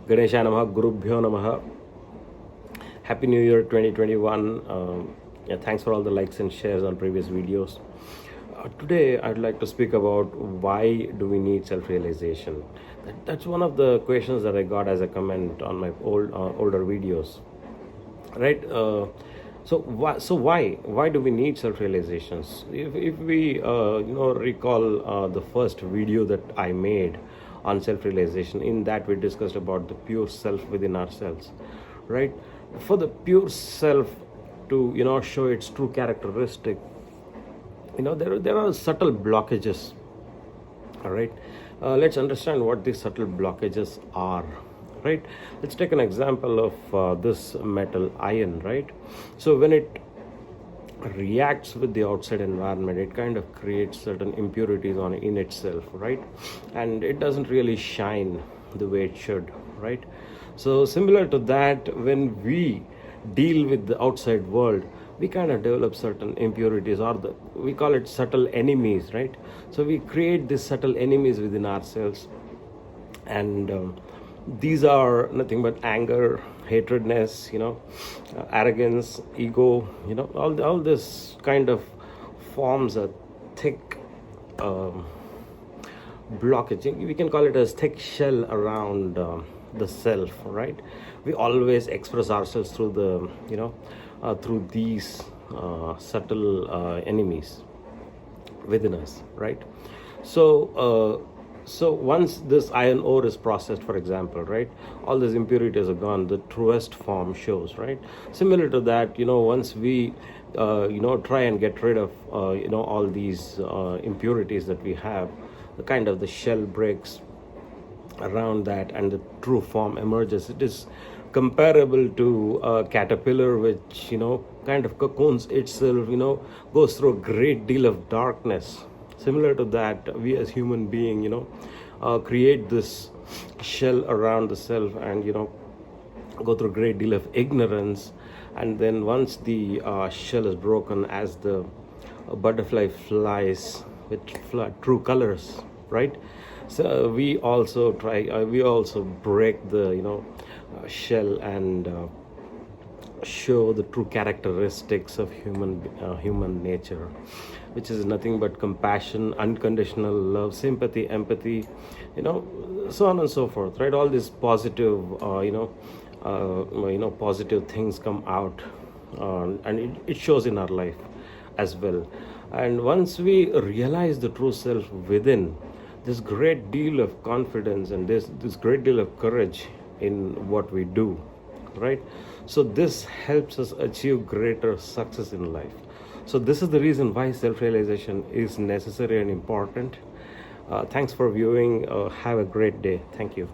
Ganesha Namaha, Gurubhyo Namaha. Happy New Year 2021. Yeah, thanks for all the likes and shares on previous videos. Today, I'd like to speak about why do we need self-realization. That's one of the questions that I got as a comment on my older videos, right? So why do we need self-realizations? If we recall the first video that I made on self-realization, in that we discussed about the pure self within ourselves, right? For the pure self to show its true characteristic, there are subtle blockages. All right, let's understand what these subtle blockages are. Right, let's take an example of this metal iron. Right, so when it reacts with the outside environment, it kind of creates certain impurities on in itself, right? And it doesn't really shine the way it should, right? So similar to that, when we deal with the outside world, we kind of develop certain impurities, or we call it subtle enemies, right? So we create these subtle enemies within ourselves, and these are nothing but anger, hatredness, arrogance, ego, all this kind of forms a thick blockage. We can call it as thick shell around the self, right? We always express ourselves through through these subtle enemies within us, right? So once this iron ore is processed, for example, right, all these impurities are gone, the truest form shows, right? Similar to that, once we try and get rid of all these impurities that we have, the shell breaks around that and the true form emerges. It is comparable to a caterpillar which kind of cocoons itself, goes through a great deal of darkness. Similar to that, we as human being create this shell around the self, and go through a great deal of ignorance. And then once the shell is broken, as the butterfly flies with true colors, right? So we also break the shell and show the true characteristics of human nature, which is nothing but compassion, unconditional love, sympathy, empathy, so on and so forth, right? All these positive positive things come out, and it shows in our life as well. And once we realize the true self within, this great deal of confidence and this great deal of courage in what we do, right? So this helps us achieve greater success in life. So this is the reason why self-realization is necessary and important. Thanks for viewing. Have a great day. Thank you.